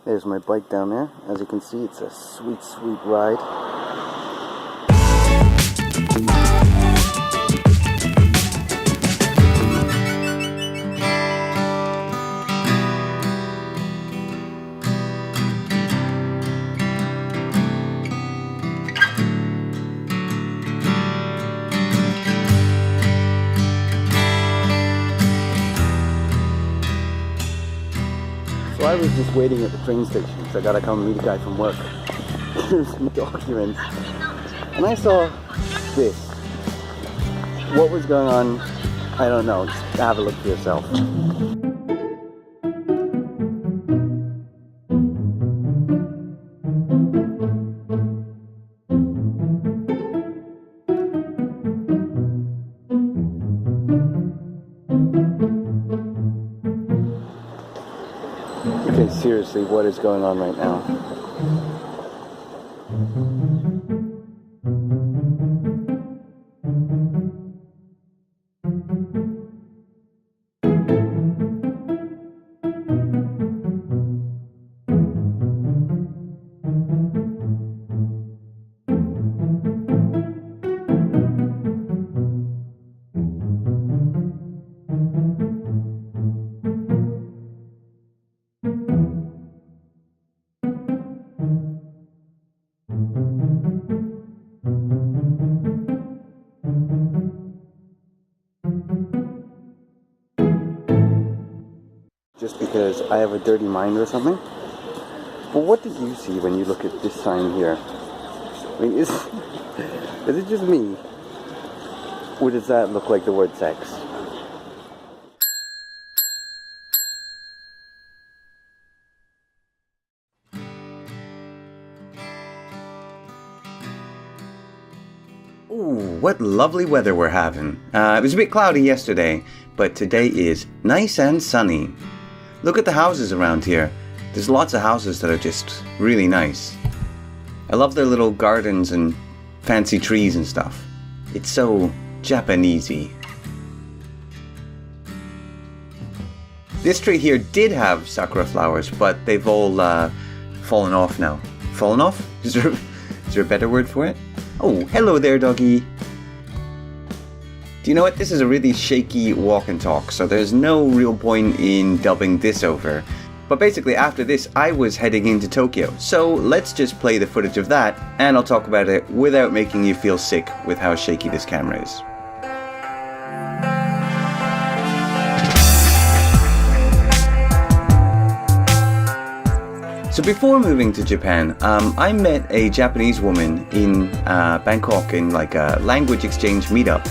There's my bike down there. As you can see, it's a sweet, sweet ride. So I was just waiting at the train station because I gotta come meet a guy from work. Here's some documents. And I saw this. What was going on? I don't know. Just have a look for yourself. Okay, seriously, what is going on right now? Just because I have a dirty mind or something? But what do you see when you look at this sign here? I mean, is it just me? Or does that look like the word sex? Ooh, what lovely weather we're having. It was a bit cloudy yesterday, but today is nice and sunny. Look at the houses around here. There's lots of houses that are just really nice. I love their little gardens and fancy trees and stuff. It's so Japanesey. This tree here did have sakura flowers, but they've all fallen off now. Fallen off? Is there a better word for it? Oh, hello there, doggy. Do you know what? This is a really shaky walk and talk, so there's no real point in dubbing this over. But basically, after this, I was heading into Tokyo. So let's just play the footage of that, and I'll talk about it without making you feel sick with how shaky this camera is. So before moving to Japan, I met a Japanese woman in Bangkok in like a language exchange meetup.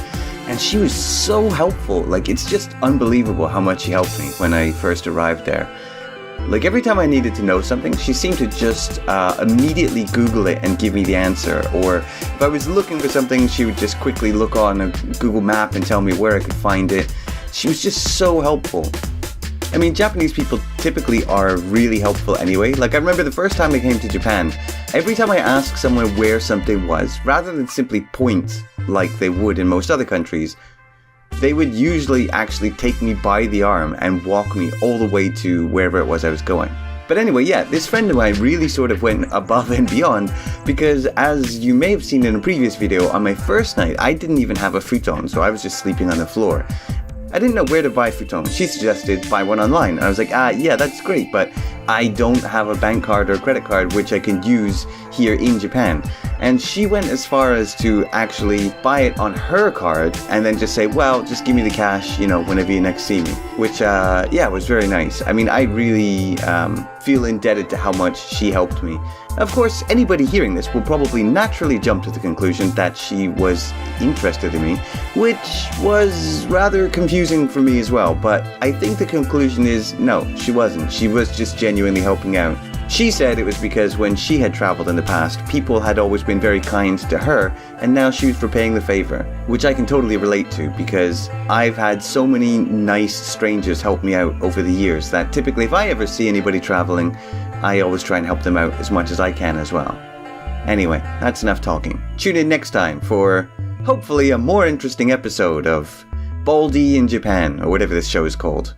And she was so helpful. Like, it's just unbelievable how much she helped me when I first arrived there. Like, every time I needed to know something, she seemed to just immediately Google it and give me the answer. Or if I was looking for something, she would just quickly look on a Google map and tell me where I could find it. She was just so helpful. I mean, Japanese people typically are really helpful anyway. Like, I remember the first time I came to Japan, every time I asked someone where something was, rather than simply point like they would in most other countries, they would usually actually take me by the arm and walk me all the way to wherever it was I was going. But anyway, yeah, this friend of mine really sort of went above and beyond, because as you may have seen in a previous video, on my first night, I didn't even have a futon, so I was just sleeping on the floor. I didn't know where to buy futon. She suggested buy one online. And I was like, yeah, that's great, but I don't have a bank card or credit card which I can use here in Japan. And she went as far as to actually buy it on her card and then just say, well, just give me the cash, you know, whenever you next see me. Which, yeah, was very nice. I mean, I really feel indebted to how much she helped me. Of course, anybody hearing this will probably naturally jump to the conclusion that she was interested in me, which was rather confusing for me as well, but I think the conclusion is no, she wasn't. She was just genuinely helping out. She said it was because when she had traveled in the past, people had always been very kind to her, and now she was repaying the favor, which I can totally relate to because I've had so many nice strangers help me out over the years that typically if I ever see anybody traveling, I always try and help them out as much as I can as well. Anyway, that's enough talking. Tune in next time for hopefully a more interesting episode of Baldy in Japan, or whatever this show is called.